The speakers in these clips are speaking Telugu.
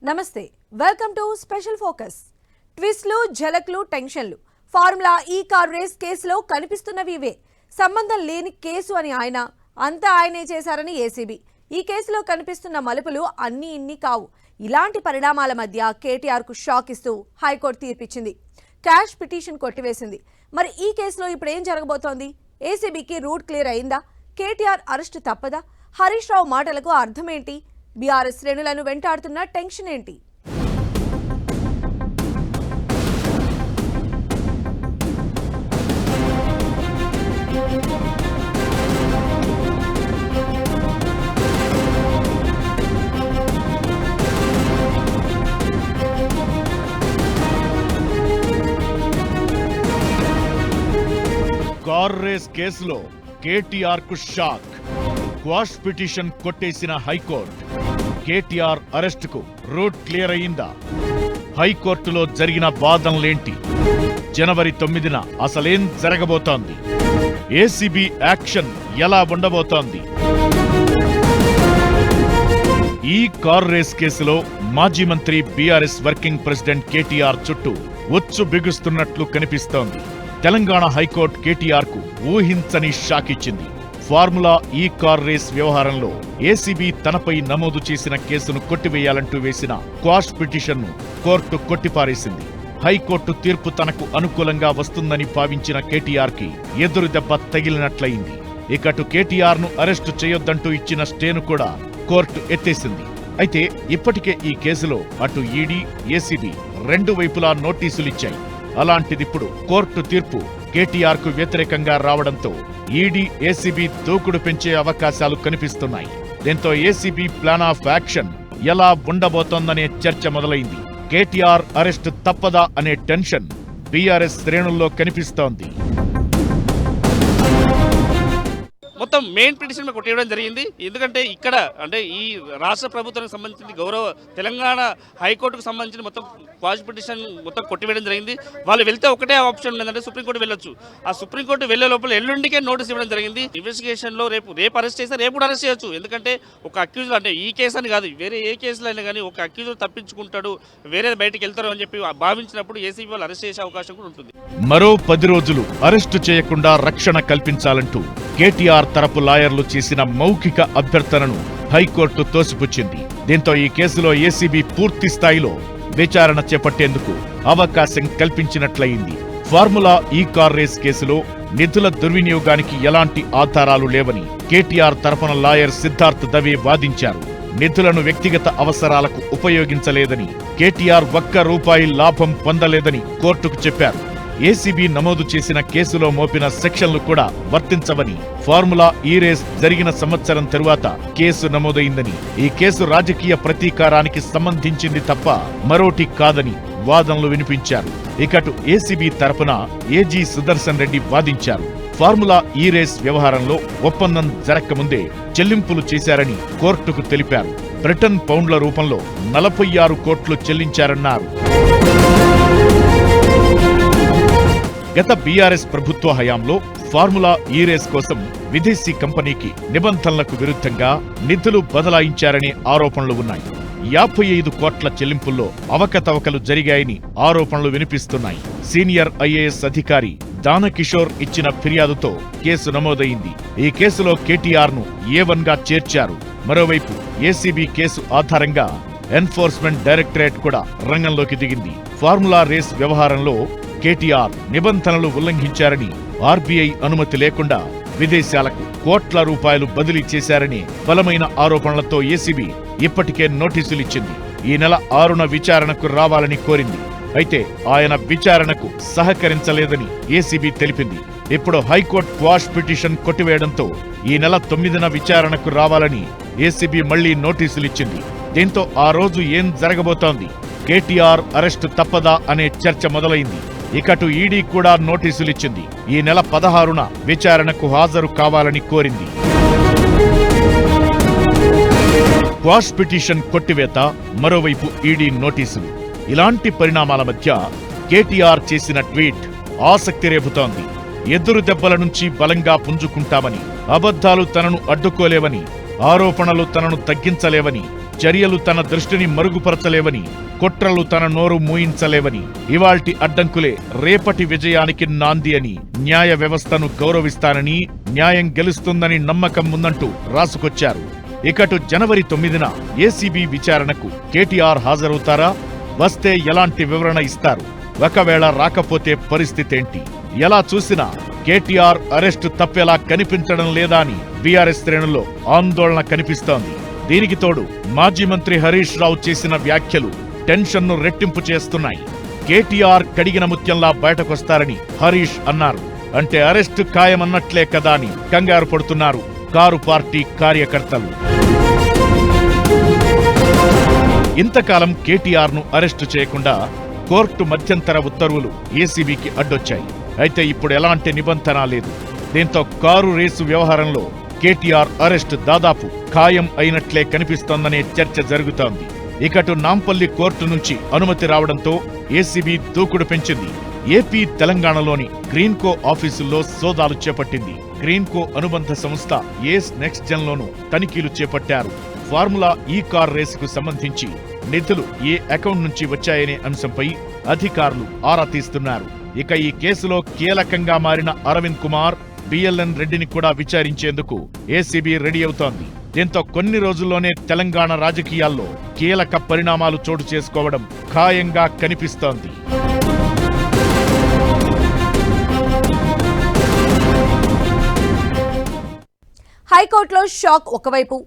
నమస్తే వెల్కమ్ టు స్పెషల్ ఫోకస్. ట్విస్ట్లు, జలక్లు, టెన్షన్లు. ఫార్ములా ఈ కార్ రేస్ కేసులో కనిపిస్తున్నవి ఇవే. సంబంధం లేని కేసు అని అంతా ఆయనే చేశారని ఏసీబీ. ఈ కేసులో కనిపిస్తున్న మలుపులు అన్నీ ఇన్ని కావు. ఇలాంటి పరిణామాల మధ్య కేటీఆర్కు షాక్ ఇస్తూ హైకోర్టు తీర్పిచ్చింది. క్యాష్ పిటిషన్ కొట్టివేసింది. మరి ఈ కేసులో ఇప్పుడు ఏం జరగబోతోంది? ఏసీబీకి రూట్ క్లియర్ అయిందా? కేటీఆర్ అరెస్టు తప్పదా? హరీష్ రావు మాటలకు అర్థమేంటి? బీఆర్ఎస్ శ్రేణులను వెంటాడుతున్న టెన్షన్ ఏంటి? కార్ రేస్ కేసులో కేటీఆర్ కు షాక్. క్వాష్ పిటిషన్ కొట్టేసిన హైకోర్టు. కేటీఆర్ అరెస్టుకు రూట్ క్లియర్ అయిందా? హైకోర్టులో జరిగిన వాదనలేంటి? జనవరి 9న అసలేం జరగబోతోంది? ఏసీబీ యాక్షన్ ఎలా ఉండబోతోంది? ఈ కార్ రేస్ కేసులో మాజీ మంత్రి బీఆర్ఎస్ వర్కింగ్ ప్రెసిడెంట్ కేటీఆర్ చుట్టూ ఉచ్చు బిగుస్తున్నట్లు కనిపిస్తోంది. తెలంగాణ హైకోర్టు కేటీఆర్ కు ఊహించని షాక్ ఇచ్చింది. ఫార్ములా ఈ కార్ రేస్ వ్యవహారంలో ఏసీబీ తనపై నమోదు చేసిన కేసును కొట్టివేయాలంటూ వేసిన క్వాష్ పిటిషన్ను కోర్టు కొట్టిపారేసింది. హైకోర్టు తీర్పు తనకు అనుకూలంగా వస్తుందని భావించిన కేటీఆర్ కి ఎదురు దెబ్బ తగిలినట్లయింది. ఇకటు కేటీఆర్ ను అరెస్టు చేయొద్దంటూ ఇచ్చిన స్టేను కూడా కోర్టు ఎత్తేసింది. అయితే ఇప్పటికే ఈ కేసులో అటు ఈడీ, ఏసీబీ రెండు వైపులా నోటీసులిచ్చాయి. అలాంటిదిప్పుడు కోర్టు తీర్పు కేటీఆర్ కు వ్యతిరేకంగా రావడంతో ఈడీ, ఏసీబీ దూకుడు పెంచే అవకాశాలు కనిపిస్తున్నాయి. దీంతో ఏసీబీ ప్లాన్ ఆఫ్ యాక్షన్ ఎలా ఉండబోతోందనే చర్చ మొదలైంది. కేటీఆర్ అరెస్టు తప్పదా అనే టెన్షన్ బీఆర్ఎస్ శ్రేణుల్లో కనిపిస్తోంది. మొత్తం మెయిన్ పిటిషన్ మీద కొట్టేయడం జరిగింది. ఎందుకంటే ఇక్కడ అంటే ఈ రాష్ట్ర ప్రభుత్వానికి సంబంధించిన గౌరవ తెలంగాణ హైకోర్టుకు సంబంధించిన మొత్తం క్వాష్ పిటిషన్ మొత్తం కొట్టివేయడం జరిగింది. వాళ్ళు వెళ్తే ఒకటే ఆప్షన్ లేదంటే సుప్రీంకోర్టు వెళ్ళొచ్చు. ఆ సుప్రీంకోర్టు వెళ్లే లోపల ఎల్లుండికే నోటీస్ ఇవ్వడం జరిగింది. ఇన్వెస్టిగేషన్లో రేపు అరెస్ట్ చేస్తే రేపు కూడా అరెస్ట్ చేయొచ్చు. ఎందుకంటే ఒక అక్యూజ్ అంటే ఈ కేసు అని కాదు, వేరే ఏ కేసులో అయినా కానీ ఒక అక్యూజ్ తప్పించుకుంటాడు, వేరే బయటకు వెళ్తారు అని చెప్పి భావించినప్పుడు ఏసీబీ వాళ్ళు అరెస్ట్ చేసే అవకాశం కూడా ఉంటుంది. మరో 10 రోజులు అరెస్టు చేయకుండా రక్షణ కల్పించాలంటూ కేటీఆర్ తరపు లాయర్లు చేసిన మౌఖిక అభ్యర్థనను హైకోర్టు తోసిపుచ్చింది. దీంతో ఈ కేసులో ఏసీబీ పూర్తి స్థాయిలో విచారణ చేపట్టేందుకు అవకాశం కల్పించినట్లయింది. ఫార్ములా ఈ కార్ రేస్ కేసులో నిధుల దుర్వినియోగానికి ఎలాంటి ఆధారాలు లేవని కేటీఆర్ తరపున లాయర్ సిద్ధార్థ్ దవే వాదించారు. నిధులను వ్యక్తిగత అవసరాలకు ఉపయోగించలేదని, కేటీఆర్ ₹1 లాభం పొందలేదని కోర్టుకు చెప్పారు. ఏసీబీ నమోదు చేసిన కేసులో మోపిన సెక్షన్లు కూడా వర్తించవని, ఫార్ములా ఈ రేస్ జరిగిన సంవత్సరం తరువాత కేసు నమోదైందని, ఈ కేసు రాజకీయ ప్రతీకారానికి సంబంధించింది తప్ప మరోటి కాదని వాదనలు వినిపించారు. ఇకటు ఏసీబీ తరపున ఏజీ సుదర్శన్ రెడ్డి వాదించారు. ఫార్ములా ఈ రేస్ వ్యవహారంలో ఒప్పందం జరగకముందే చెల్లింపులు చేశారని కోర్టుకు తెలిపారు. బ్రిటన్ పౌండ్ల రూపంలో 46 కోట్లు చెల్లించారన్నారు. గత బీఆర్ఎస్ ప్రభుత్వ హయాంలో ఫార్ములా ఈ రేస్ కోసం విదేశీ కంపెనీకి నిబంధనలకు విరుద్ధంగా నిధులు బదలాయించారనే ఆరోపణలు ఉన్నాయి. 55 కోట్ల చెల్లింపుల్లో అవకతవకలు జరిగాయని ఆరోపణలు వినిపిస్తున్నాయి. సీనియర్ ఐఏఎస్ అధికారి దానకిషోర్ ఇచ్చిన ఫిర్యాదుతో కేసు నమోదైంది. ఈ కేసులో కేటీఆర్ ను A1 గా చేర్చారు. మరోవైపు ఏసీబీ కేసు ఆధారంగా ఎన్ఫోర్స్మెంట్ డైరెక్టరేట్ కూడా రంగంలోకి దిగింది. ఫార్ములా రేస్ వ్యవహారంలో కేటీఆర్ నిబంధనలు ఉల్లంఘించారని, ఆర్బీఐ అనుమతి లేకుండా విదేశాలకు కోట్ల రూపాయలు బదిలీ చేశారని బలమైన ఆరోపణలతో ఏసీబీ ఇప్పటికే నోటీసులిచ్చింది. ఈ నెల 6న విచారణకు రావాలని కోరింది. అయితే ఆయన విచారణకు సహకరించలేదని ఏసీబీ తెలిపింది. ఇప్పుడు హైకోర్టు క్వాష్ పిటిషన్ కొట్టివేయడంతో ఈ నెల 9న విచారణకు రావాలని ఏసీబీ మళ్లీ నోటీసులిచ్చింది. దీంతో ఆ రోజు ఏం జరగబోతోంది? కేటీఆర్ అరెస్టు తప్పదా అనే చర్చ మొదలైంది. ఇకటు ఈడీ కూడా నోటీసులిచ్చింది. ఈ నెల 16న విచారణకు హాజరు కావాలని కోరింది. క్వాష్ పిటిషన్ కొట్టివేత, మరోవైపు ఈడీ నోటీసులు. ఇలాంటి పరిణామాల మధ్య కేటీఆర్ చేసిన ట్వీట్ ఆసక్తి రేపుతోంది. ఎదురు దెబ్బల నుంచి బలంగా పుంజుకుంటామని, అబద్ధాలు తనను అడ్డుకోలేవని, ఆరోపణలు తనను తగ్గించలేవని చర్యలు తన దృష్టిని మరుగుపరచలేవని, కుట్రలు తన నోరు మూయించలేవని, ఇవాల్టి అడ్డంకులే రేపటి విజయానికి నాంది అని, న్యాయ వ్యవస్థను గౌరవిస్తానని, న్యాయం గెలుస్తుందని నమ్మకం ఉందంటూ రాసుకొచ్చారు. ఇకటు జనవరి 9న ఏసీబీ విచారణకు కేటీఆర్ హాజరవుతారా? వస్తే ఎలాంటి వివరణ ఇస్తారు? ఒకవేళ రాకపోతే పరిస్థితేంటి? ఎలా చూసినా కేటీఆర్ అరెస్టు తప్పేలా కనిపించడం లేదా అని బీఆర్ఎస్ శ్రేణుల్లో ఆందోళన కనిపిస్తోంది. దీనికి తోడు మాజీ మంత్రి హరీష్ రావు చేసిన వ్యాఖ్యలు టెన్షన్ను రెట్టింపు చేస్తున్నాయి. కేటీఆర్ కడిగిన ముత్యంలా బయటకొస్తారని హరీష్ అన్నారు. అంటే అరెస్టు ఖాయమన్నట్లే కదా అని కంగారు పడుతున్నారు కారు పార్టీ కార్యకర్తలు. ఇంతకాలం కేటీఆర్ను అరెస్టు చేయకుండా కోర్టు మధ్యంతర ఉత్తర్వులు ఏసీబీకి అడ్డొచ్చాయి. అయితే ఇప్పుడు ఎలాంటి నిబంధన లేదు. దీంతో కారు రేసు వ్యవహారంలో కేటీఆర్ అరెస్టు దాదాపు ఖాయం అయినట్లే కనిపిస్తోందనే చర్చ జరుగుతోంది. ఇకటు నాంపల్లి కోర్టు నుంచి అనుమతి రావడంతో ఏసీబీ దూకుడు పెంచింది. ఏపీ తెలంగాణలోని గ్రీన్కో ఆఫీసుల్లో సోదాలు చేపట్టింది. గ్రీన్కో అనుబంధ సంస్థ ఏస్ నెక్స్ట్ జెన్ లోనూ తనిఖీలు చేపట్టారు. ఫార్ములా ఈ కార్ రేసుకు సంబంధించి నిధులు ఏ అకౌంట్ నుంచి వచ్చాయనే అంశంపై అధికారులు ఆరా తీస్తున్నారు. ఇక ఈ కేసులో కీలకంగా మారిన అరవింద్ కుమార్, బిఎల్ఎన్ రెడ్డిని కూడా విచారించేందుకు ఏసీబీ రెడీ అవుతోంది. దీంతో కొన్ని రోజుల్లోనే తెలంగాణ రాజకీయాల్లో కీలక పరిణామాలు చోటు చేసుకోవడం ఖాయంగా కనిపిస్తోంది. హైకోర్టులో షాక్ ఒకవైపు,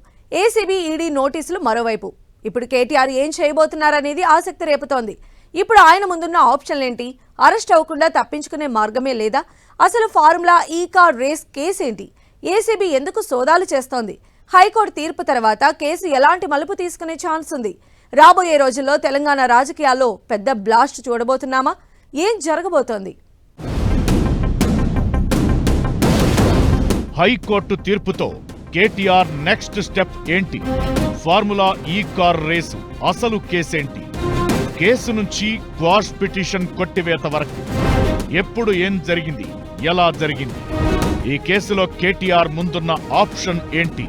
ఏసీబీ ఈడీ నోటీసులు మరోవైపు. ఇప్పుడు కేటీఆర్ ఏం చేయబోతున్నారనేది ఆసక్తి రేపుతోంది. ఇప్పుడు ఆయన ముందున్న ఆప్షన్లేంటి? అరెస్ట్ అవ్వకుండా తప్పించుకునే మార్గమే లేదా? అసలు ఫార్ములా ఈ కార్ రేస్ కేసేంటి? ఏసీబీ ఎందుకు సోదాలు చేస్తోంది? హైకోర్టు తీర్పు తర్వాత కేసు ఎలాంటి మలుపు తీసుకునే ఛాన్స్ ఉంది? రాబోయే రోజుల్లో తెలంగాణ రాజకీయాల్లో పెద్ద బ్లాస్ట్ చూడబోతున్నామా? ఏం జరగబోతోంది? హైకోర్టు తీర్పుతో కేటీఆర్ నెక్స్ట్ స్టెప్ ఏంటి? ఫార్ములా ఈ కార్ రేసు అసలు కేసేంటి? కేసు నుంచి క్వాష్ పిటిషన్ కొట్టివేత వరకు ఎప్పుడు ఏం జరిగింది, ఎలా జరిగింది? ఈ కేసులో కేటీఆర్ ముందున్న ఆప్షన్ ఏంటి?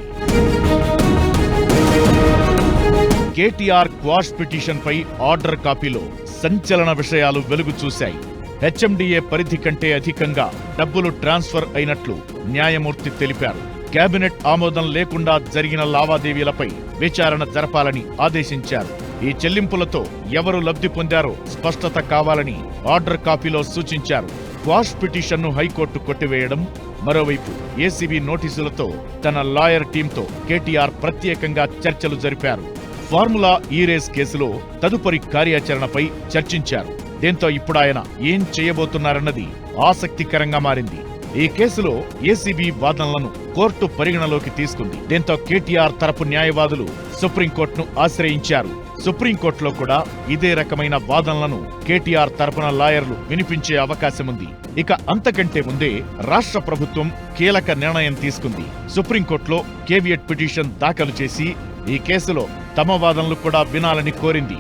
కేటీఆర్ క్వాష్ పిటిషన్ పై ఆర్డర్ కాపీలో సంచలన విషయాలు వెలుగు చూశాయి. హెచ్ఎండిఏ పరిధి కంటే అధికంగా డబ్బులు ట్రాన్స్ఫర్ అయినట్లు న్యాయమూర్తి తెలిపారు. కేబినెట్ ఆమోదం లేకుండా జరిగిన లావాదేవీలపై విచారణ జరపాలని ఆదేశించారు. ఈ చెల్లింపులతో ఎవరు లబ్ధి పొందారో స్పష్టత కావాలని ఆర్డర్ కాపీలో సూచించారు. క్వాష్ పిటిషన్ను హైకోర్టు కొట్టివేయడం, మరోవైపు ఏసీబీ నోటీసులతో తన లాయర్ టీంతో కేటీఆర్ ప్రత్యేకంగా చర్చలు జరిపారు. ఫార్ములా ఈ రేస్ కేసులో తదుపరి కార్యాచరణపై చర్చించారు. దీంతో ఇప్పుడు ఆయన ఏం చేయబోతున్నారన్నది ఆసక్తికరంగా మారింది. ఈ కేసులో ఏసీబీ వాదనలను కోర్టు పరిగణలోకి తీసుకుంది. దీంతో కేటీఆర్ తరపు న్యాయవాదులు సుప్రీంకోర్టును ఆశ్రయించారు. సుప్రీంకోర్టులో కూడా ఇదే రకమైన వాదనలను కేటీఆర్ తరపున లాయర్లు వినిపించే అవకాశముంది. ఇక అంతకంటే ముందే రాష్ట్ర ప్రభుత్వం కీలక నిర్ణయం తీసుకుంది. సుప్రీంకోర్టులో కేవియట్ పిటిషన్ దాఖలు చేసి ఈ కేసులో తమ వాదనలు కూడా వినాలని కోరింది.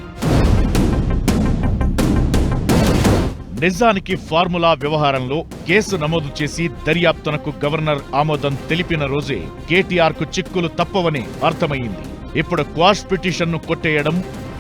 నిజానికి ఫార్ములా వ్యవహారంలో కేసు నమోదు చేసి దర్యాప్తునకు గవర్నర్ ఆమోదం తెలిపిన రోజే కేటీఆర్ కు చిక్కులు తప్పవని అర్థమయ్యింది. ఇప్పుడు క్వాష్ పిటిషన్ను కొట్టేయడం,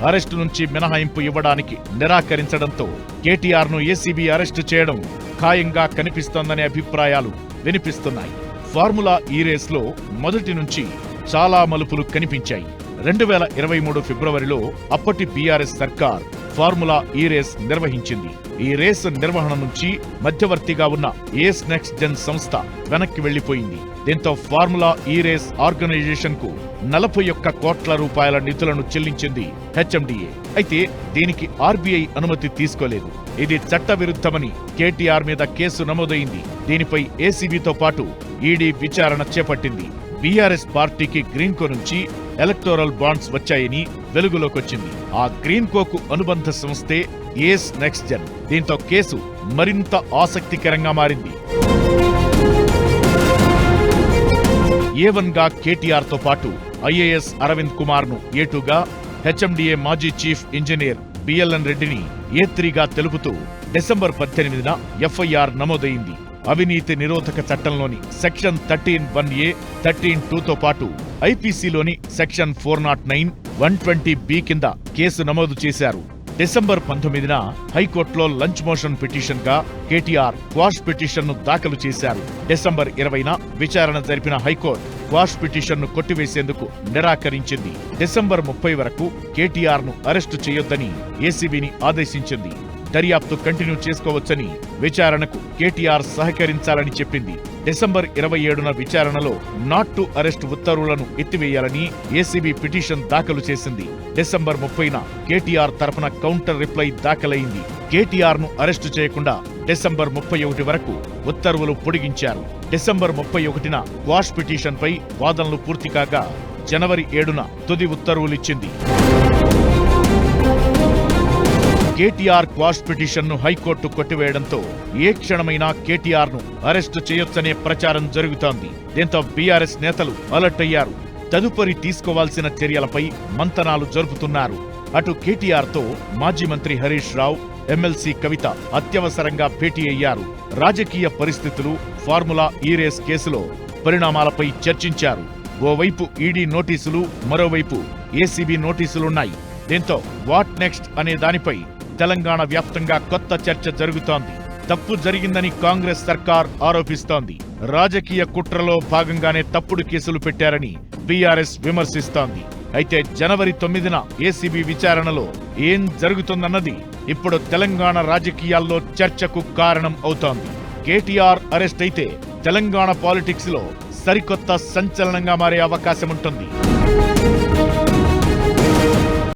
అరెస్టు నుంచి మినహాయింపు ఇవ్వడానికి నిరాకరించడంతో కేటీఆర్ ను ఏసీబీ అరెస్టు చేయడం ఖాయంగా కనిపిస్తోందనే అభిప్రాయాలు వినిపిస్తున్నాయి. ఫార్ములా ఈ రేస్లో మొదటి నుంచి చాలా మలుపులు కనిపించాయి. 2023 ఫిబ్రవరిలో అప్పటి బీఆర్ఎస్ సర్కార్ ఫార్ములా ఈ రేస్ నిర్వహించింది. ఈ రేసు నిర్వహణ నుంచి మధ్యవర్తిగా ఉన్న ఏస్ నెక్స్ట్ జెన్ సంస్థ వెనక్కి వెళ్లిపోయింది. దీంతో ఫార్ములా ఈ రేస్ ఆర్గనైజేషన్ కు 41 కోట్ల రూపాయల నిధులను చెల్లించింది హెచ్ఎండిఏ. అయితే దీనికి ఆర్బీఐ అనుమతి తీసుకోలేదు. ఇది చట్టవిరుద్ధమని కేటీఆర్ మీద కేసు నమోదైంది. దీనిపై ఏసీబీతో పాటు ఈడీ విచారణ చేపట్టింది. బీఆర్ఎస్ పార్టీకి గ్రీన్కో నుంచి ఎలక్టోరల్ బాండ్స్ వచ్చాయని వెలుగులోకొచ్చింది. ఆ గ్రీన్కోకు అనుబంధ సంస్థే ఏస్ నెక్స్ట్ జెన్. దీంతో కేసు మరింత ఆసక్తికరంగా మారింది. A1 గా కేటీఆర్ తో పాటు ఐఏఎస్ అరవింద్ కుమార్ ను A2 గా, హెచ్ఎండిఏ మాజీ చీఫ్ ఇంజనీర్ బిఎల్ఎన్ రెడ్డిని A3 గా తెలుపుతూ డిసెంబర్ 18న ఎఫ్ఐఆర్ నమోదైంది. అవినీతి నిరోధక చట్టంలోని సెక్షన్ 13(1)(a), 13(2)తో పాటు ఐపీసీలోని సెక్షన్ 409, 120B కింద కేసు నమోదు చేశారు. డిసెంబర్ 19న హైకోర్టులో లంచ్ మోషన్ పిటిషన్ గా కేటీఆర్ క్వాష్ పిటిషన్ ను దాఖలు చేశారు. డిసెంబర్ 20న విచారణ జరిపిన హైకోర్టు క్వాష్ పిటిషన్ ను కొట్టివేసేందుకు నిరాకరించింది. డిసెంబర్ 30 వరకు కేటీఆర్ ను అరెస్టు చేయొద్దని ఏసీబీని ఆదేశించింది. దర్యాప్తు కంటిన్యూ చేసుకోవచ్చని, విచారణకు కేటీఆర్ సహకరించాలని చెప్పింది. డిసెంబర్ 27న విచారణలో నాట్ టు అరెస్ట్ ఉత్తర్వులను ఎత్తివేయాలని ఏసీబీ పిటిషన్ దాఖలు చేసింది. డిసెంబర్ 30న కేటీఆర్ తరపున కౌంటర్ రిప్లై దాఖలైంది. కేటీఆర్ ను అరెస్టు చేయకుండా డిసెంబర్ 31 వరకు ఉత్తర్వులు పొడిగించారు. డిసెంబర్ 31న క్వాష్ పిటిషన్ పై వాదనలు పూర్తి కాగా జనవరి 7న తుది ఉత్తర్వులిచ్చింది. కేటీఆర్ క్వాష్ పిటిషన్ ను హైకోర్టు కొట్టివేయడంతో ఏ క్షణమైనా కేటీఆర్ ను అరెస్టు చేయొచ్చనే ప్రచారం జరుగుతోంది. దీంతో బీఆర్ఎస్ నేతలు అలర్ట్ అయ్యారు. తదుపరి తీసుకోవాల్సిన చర్యలపై మంతనాలు జరుపుతున్నారు. అటు కేటీఆర్ తో మాజీ మంత్రి హరీష్ రావు, ఎమ్మెల్సీ కవిత అత్యవసరంగా భేటీ అయ్యారు. రాజకీయ పరిస్థితులు, ఫార్ములా ఈ రేస్ కేసులో పరిణామాలపై చర్చించారు. ఓవైపు ఈడీ నోటీసులు, మరోవైపు ఏసీబీ నోటీసులున్నాయి. దీంతో వాట్ నెక్స్ట్ అనే దానిపై తెలంగాణ వ్యాప్తంగా కొత్త చర్చ జరుగుతోంది. తప్పు జరిగిందని కాంగ్రెస్ సర్కార్ ఆరోపిస్తోంది. రాజకీయ కుట్రలో భాగంగానే తప్పుడు కేసులు పెట్టారని బీఆర్ఎస్ విమర్శిస్తోంది. అయితే జనవరి 9న ఏసీబీ విచారణలో ఏం జరుగుతుందన్నది ఇప్పుడు తెలంగాణ రాజకీయాల్లో చర్చకు కారణం అవుతోంది. కేటీఆర్ అరెస్ట్ అయితే తెలంగాణ పాలిటిక్స్ లో సరికొత్త సంచలనంగా మారే అవకాశముంటుంది.